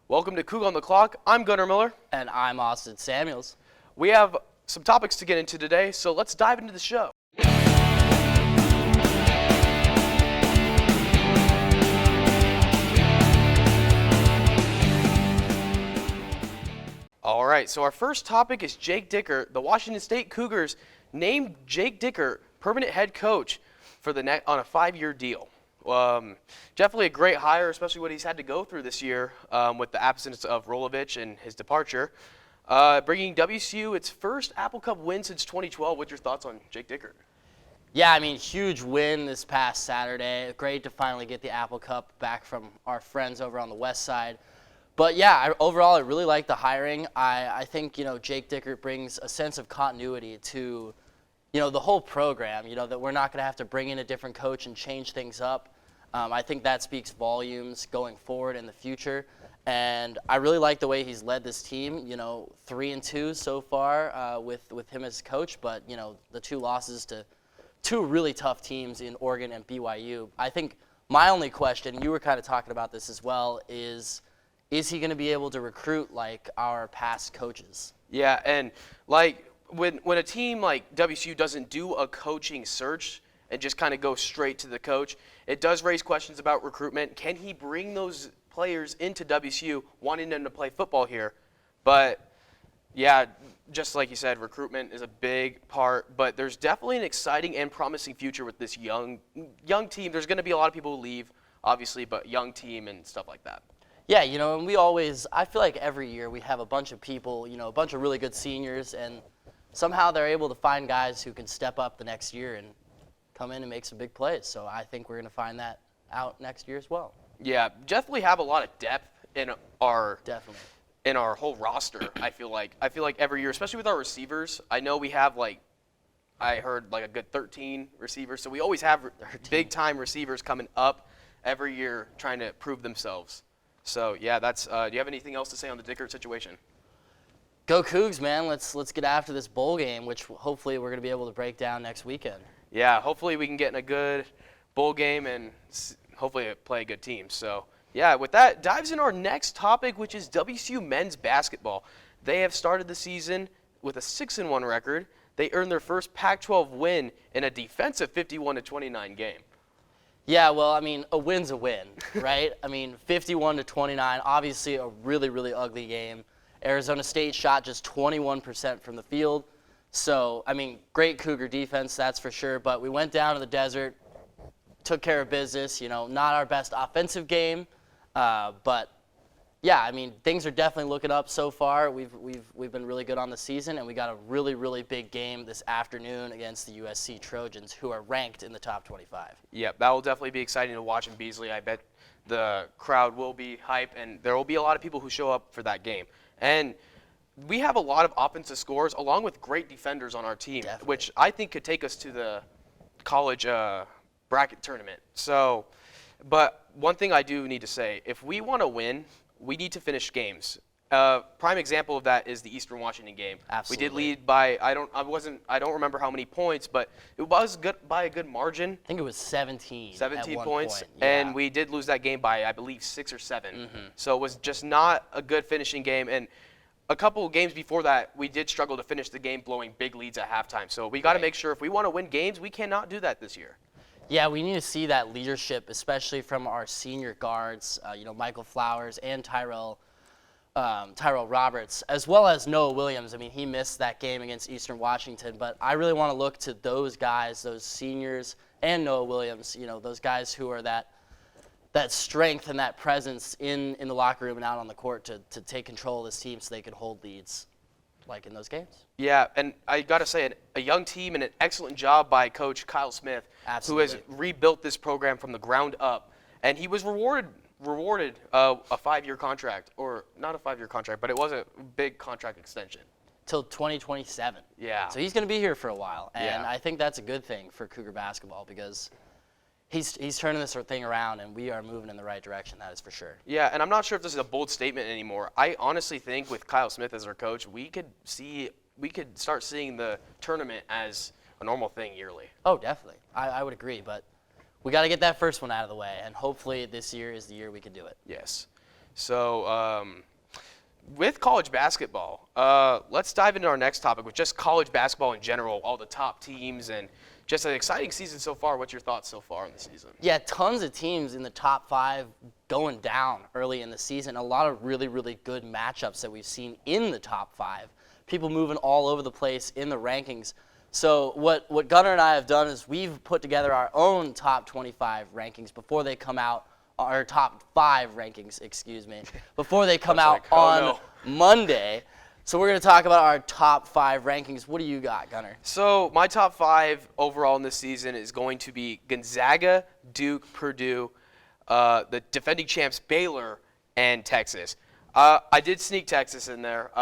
Welcome to Coug on the Clock. I'm Gunnar Miller. And I'm Austin Samuels. We have some topics to get into today, so let's dive into the show. All right, so our first topic is Jake Dickert. The Washington State Cougars named Jake Dickert permanent head coach for the on a 5-year deal. Definitely a great hire, especially what he's had to go through this year with the absence of Rolovich and his departure. Bringing WSU its first Apple Cup win since 2012. What's your thoughts on Jake Dickert? Yeah, I mean, huge win this past Saturday. Great to finally get the Apple Cup back from our friends over on the west side. But yeah, overall, I really like the hiring. I think, Jake Dickert brings a sense of continuity to, the whole program, that we're not going to have to bring in a different coach and change things up. I think that speaks volumes going forward in the future. And I really like the way he's led this team, 3-2 so far with him as coach. But, the 2 losses to 2 really tough teams in Oregon and BYU. I think my only question, you were kind of talking about this as well, is he going to be able to recruit like our past coaches? Yeah, and like when a team like WSU doesn't do a coaching search and just kind of go straight to the coach, it does raise questions about recruitment. Can he bring those players into WSU wanting them to play football here? But yeah, just like you said, recruitment is a big part, but there's definitely an exciting and promising future with this young team. There's going to be a lot of people who leave, obviously, but young team and stuff like that. Yeah, and I feel like every year we have a bunch of people, a bunch of really good seniors, and somehow they're able to find guys who can step up the next year and come in and make some big plays. So I think we're going to find that out next year as well. Yeah, definitely have a lot of depth in our whole roster. I feel like every year, especially with our receivers, I know we have I heard a good 13 receivers. So we always have big time receivers coming up every year trying to prove themselves. So yeah, that's. Do you have anything else to say on the Dickert situation? Go Cougs, man! Let's get after this bowl game, which hopefully we're going to be able to break down next weekend. Yeah, hopefully we can get in a good bowl game and hopefully play a good team. So yeah, with that, dives in our next topic, which is WSU men's basketball. They have started the season with a 6-1 record. They earned their first Pac-12 win in a defensive 51-29 game. Yeah, well, I mean, a win's a win, right? I mean, 51-29, obviously a really, really ugly game. Arizona State shot just 21% from the field. So, I mean, great Cougar defense, that's for sure. But we went down to the desert, took care of business, not our best offensive game. But, yeah, I mean, things are definitely looking up so far. We've been really good on the season, and we got a really, really big game this afternoon against the USC Trojans, who are ranked in the top 25. Yeah, that will definitely be exciting to watch in Beasley. I bet the crowd will be hype, and there will be a lot of people who show up for that game. And we have a lot of offensive scores along with great defenders on our team, Definitely. Which I think could take us to the college bracket tournament. So, but one thing I do need to say, if we want to win, we need to finish games. Prime example of that is the Eastern Washington game. Absolutely. We did lead by I don't remember how many points, but it was good by a good margin. I think it was 17. 17 at points, one point. Yeah. and we did lose that game by I believe 6 or 7. Mm-hmm. So it was just not a good finishing game. And a couple of games before that, we did struggle to finish the game, blowing big leads at halftime. So we got to make sure if we want to win games, we cannot do that this year. Yeah, we need to see that leadership, especially from our senior guards, Michael Flowers and Tyrell Roberts, as well as Noah Williams. I mean, he missed that game against Eastern Washington, but I really want to look to those guys, those seniors, and Noah Williams, those guys who are that strength and that presence in the locker room and out on the court to take control of this team so they can hold leads like in those games. Yeah, and I got to say, a young team and an excellent job by Coach Kyle Smith, Absolutely. Who has rebuilt this program from the ground up. And he was rewarded a 5-year contract, or not a 5-year contract, but it was a big contract extension. Till 2027. Yeah. So he's going to be here for a while, and Yeah. I think that's a good thing for Cougar basketball because he's turning this thing around, and we are moving in the right direction. That is for sure. Yeah, and I'm not sure if this is a bold statement anymore. I honestly think with Kyle Smith as our coach, we could start seeing the tournament as a normal thing yearly. Oh, definitely. I would agree, but we got to get that first one out of the way, and hopefully this year is the year we can do it. Yes. So with college basketball, let's dive into our next topic with just college basketball in general, all the top teams, and just an exciting season so far. What's your thoughts so far on the season? Yeah, tons of teams in the top 5 going down early in the season. A lot of really, really good matchups that we've seen in the top 5. People moving all over the place in the rankings. So what Gunnar and I have done is we've put together our own top 25 rankings before they come out, our top 5 rankings, excuse me, before they come out on Monday. So we're going to talk about our top 5 rankings. What do you got, Gunnar? So my top 5 overall in this season is going to be Gonzaga, Duke, Purdue, the defending champs Baylor, and Texas. I did sneak Texas in there.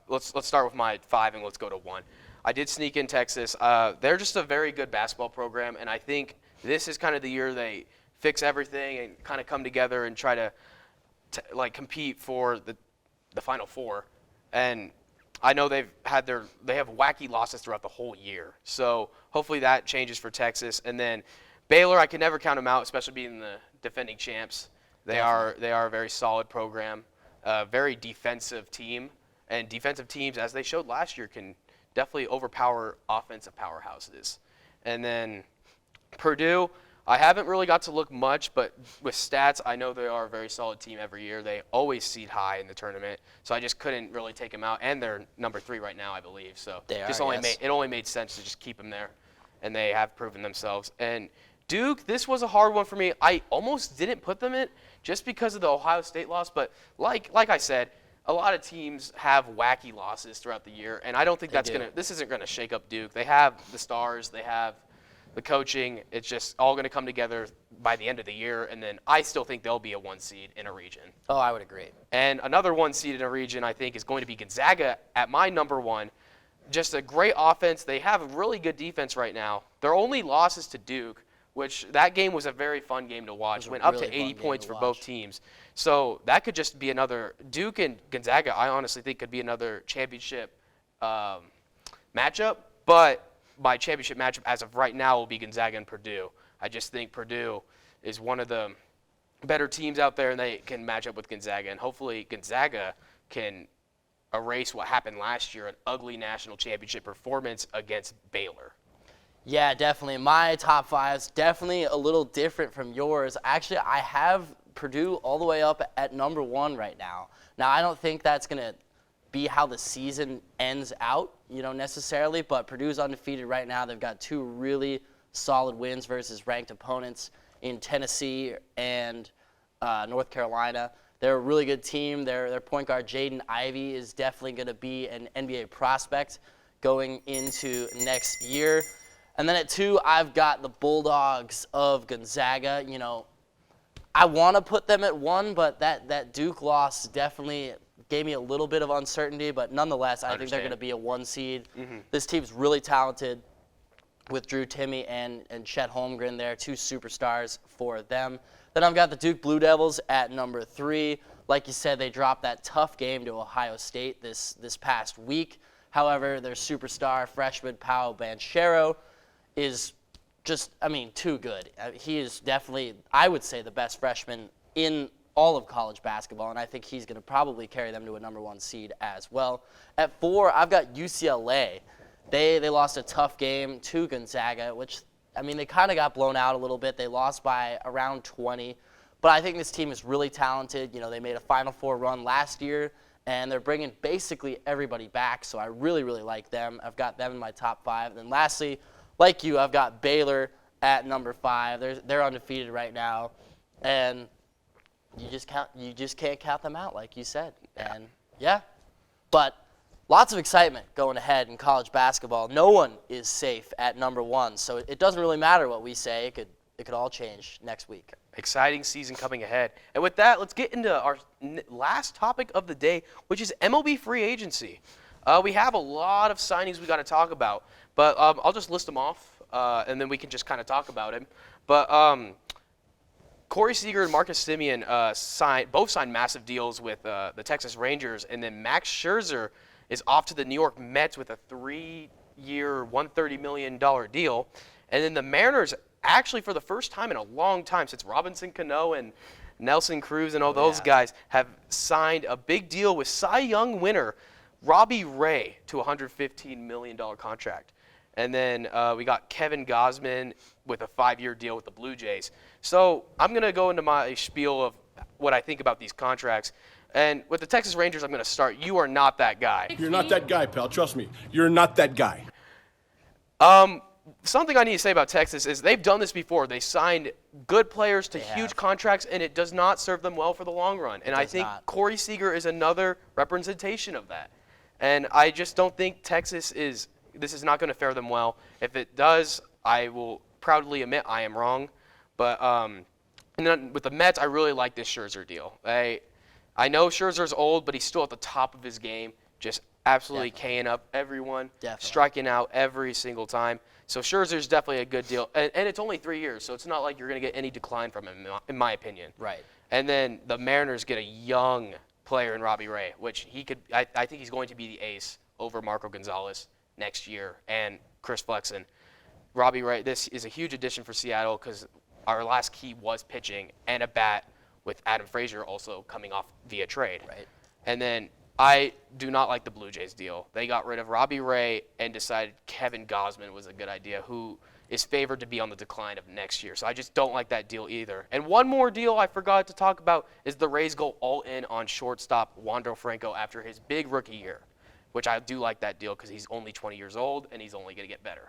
Let's start with my 5 and let's go to 1. I did sneak in Texas. They're just a very good basketball program, and I think this is kind of the year they fix everything and kind of come together and try to compete for the Final Four. And I know they have wacky losses throughout the whole year. So hopefully that changes for Texas. And then Baylor, I can never count them out, especially being the defending champs. They are a very solid program, very defensive team. And defensive teams, as they showed last year, can definitely overpower offensive powerhouses. And then Purdue, I haven't really got to look much, but with stats, I know they are a very solid team every year. They always seed high in the tournament, so I just couldn't really take them out. And they're number 3 right now, I believe. So it only made sense to just keep them there, and they have proven themselves. And Duke, this was a hard one for me. I almost didn't put them in just because of the Ohio State loss, but like I said, a lot of teams have wacky losses throughout the year, and I don't think this isn't gonna shake up Duke. They have the stars, they have the coaching. It's just all going to come together by the end of the year, and then I still think they'll be a 1 seed in a region. Oh, I would agree. And another 1 seed in a region, I think, is going to be Gonzaga at my number 1. Just a great offense. They have a really good defense right now. Their only loss is to Duke, which that game was a very fun game to watch. Went up to 80 points for both teams. So that could just be another – Duke and Gonzaga, I honestly think, could be another championship matchup, but – my championship matchup as of right now will be Gonzaga and Purdue. I just think Purdue is one of the better teams out there, and they can match up with Gonzaga. And hopefully Gonzaga can erase what happened last year, an ugly national championship performance against Baylor. Yeah, definitely. My top 5 is definitely a little different from yours. Actually, I have Purdue all the way up at number 1 right now. Now, I don't think that's going to be how the season ends out, necessarily, but Purdue's undefeated right now. They've got 2 really solid wins versus ranked opponents in Tennessee and North Carolina. They're a really good team. Their point guard, Jaden Ivey, is definitely going to be an NBA prospect going into next year. And then at 2, I've got the Bulldogs of Gonzaga. I want to put them at 1, but that Duke loss definitely gave me a little bit of uncertainty, but nonetheless, I think they're going to be a 1 seed. Mm-hmm. This team's really talented with Drew Timme and Chet Holmgren there, 2 superstars for them. Then I've got the Duke Blue Devils at number 3. Like you said, they dropped that tough game to Ohio State this past week. However, their superstar freshman Paolo Banchero is just, too good. He is definitely, I would say, the best freshman in all of college basketball, and I think he's going to probably carry them to a number 1 seed as well. At 4, I've got UCLA. They lost a tough game to Gonzaga, which, they kind of got blown out a little bit. They lost by around 20, but I think this team is really talented. They made a Final Four run last year, and they're bringing basically everybody back, so I really, really like them. I've got them in my top 5. And then lastly, like you, I've got Baylor at number 5. They're undefeated right now, and you just can't count them out, like you said. And but lots of excitement going ahead in college basketball. No one is safe at number 1, so it doesn't really matter what we say. It could all change next week. Exciting season coming ahead. And with that, let's get into our last topic of the day, which is MLB Free Agency. We have a lot of signings we got to talk about, but I'll just list them off, and then we can just kind of talk about them. But Corey Seager and Marcus Semien both signed massive deals with the Texas Rangers, and then Max Scherzer is off to the New York Mets with a 3-year, $130 million deal. And then the Mariners, actually for the first time in a long time, since Robinson Cano and Nelson Cruz and all those guys have signed a big deal with Cy Young winner Robbie Ray to a $115 million contract. And then we got Kevin Gosman with a 5-year deal with the Blue Jays. So I'm going to go into my spiel of what I think about these contracts. And with the Texas Rangers, I'm going to start. You are not that guy. You're not that guy, pal. Trust me. You're not that guy. Something I need to say about Texas is they've done this before. They signed good players to huge contracts, and it does not serve them well for the long run. And I think Corey Seager is another representation of that. And I just don't think this is not going to fare them well. If it does, I will proudly admit I am wrong. But and then with the Mets, I really like this Scherzer deal. I know Scherzer's old, but he's still at the top of his game, just absolutely K'ing up everyone, striking out every single time. So Scherzer's definitely a good deal. And it's only 3 years, so it's not like you're going to get any decline from him, in my opinion. Right. And then the Mariners get a young player in Robbie Ray, which I think he's going to be the ace over Marco Gonzalez next year and Chris Flexen. Robbie Ray, this is a huge addition for Seattle because our last key was pitching and a bat with Adam Frazier also coming off via trade. Right. And then I do not like the Blue Jays deal. They got rid of Robbie Ray and decided Kevin Gosman was a good idea, who is favored to be on the decline of next year. So I just don't like that deal either. And one more deal I forgot to talk about is the Rays go all in on shortstop Wander Franco after his big rookie year, which I do like that deal because he's only 20 years old and he's only going to get better.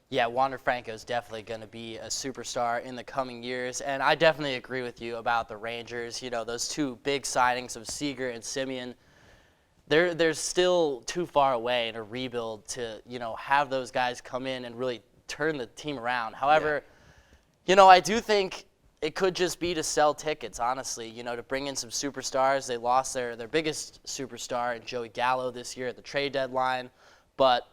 Yeah, Wander Franco is definitely going to be a superstar in the coming years, and I definitely agree with you about the Rangers. You know, those two big signings of Seager and Simeon, they're still too far away in a rebuild to, have those guys come in and really turn the team around. However, I do think it could just be to sell tickets, honestly, to bring in some superstars. They lost their biggest superstar in Joey Gallo this year at the trade deadline, but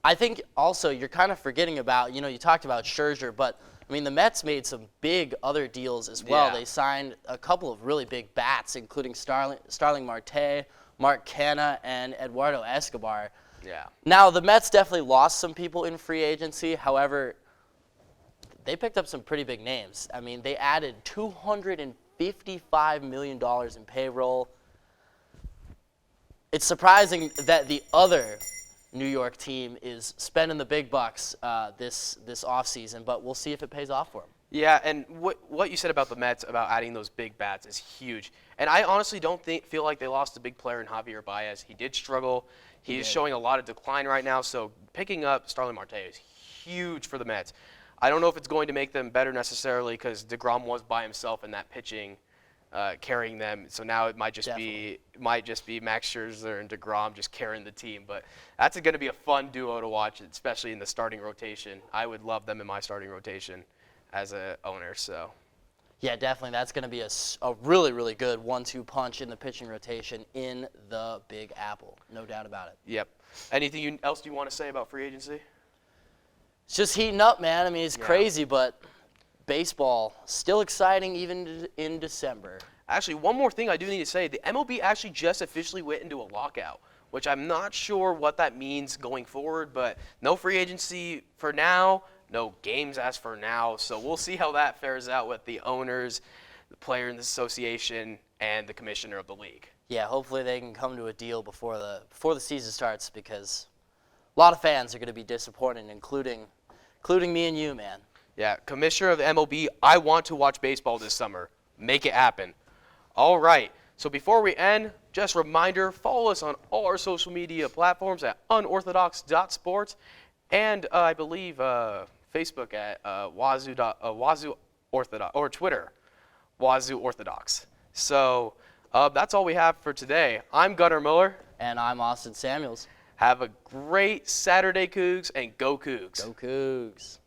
I think also you're kind of forgetting about, you talked about Scherzer, but I mean the Mets made some big other deals as well. Yeah. They signed a couple of really big bats, including Starling Marte, Mark Canha, and Eduardo Escobar. Yeah. Now the Mets definitely lost some people in free agency. However, they picked up some pretty big names. I mean, they added $255 million in payroll. It's surprising that the other New York team is spending the big bucks this offseason, but we'll see if it pays off for them. Yeah, and what you said about the Mets about adding those big bats is huge. And I honestly don't feel like they lost a big player in Javier Baez. He did struggle. He is showing a lot of decline right now, so picking up Starling Marte is huge for the Mets. I don't know if it's going to make them better necessarily because DeGrom was by himself in that pitching, carrying them. So now it might just be Max Scherzer and DeGrom just carrying the team. But that's going to be a fun duo to watch, especially in the starting rotation. I would love them in my starting rotation as a owner. So yeah, definitely. That's going to be a really, really good 1-2 punch in the pitching rotation in the Big Apple. No doubt about it. Yep. Anything else you want to say about free agency? It's just heating up, man. I mean, it's crazy, but baseball still exciting even in December. Actually, one more thing I do need to say. The MLB actually just officially went into a lockout, which I'm not sure what that means going forward, but no free agency for now. No games as for now, so we'll see how that fares out with the owners, the Players Association, and the commissioner of the league. Yeah, hopefully they can come to a deal before the season starts because a lot of fans are going to be disappointed, including me and you, man. Yeah, commissioner of the MLB, I want to watch baseball this summer. Make it happen. All right, so before we end, just a reminder, follow us on all our social media platforms at unorthodox.sports, and I believe Facebook at Wazoo Orthodox, or Twitter, Wazoo Orthodox. So that's all we have for today. I'm Gunnar Miller. And I'm Austin Samuels. Have a great Saturday, Cougs, and go Cougs. Go Cougs.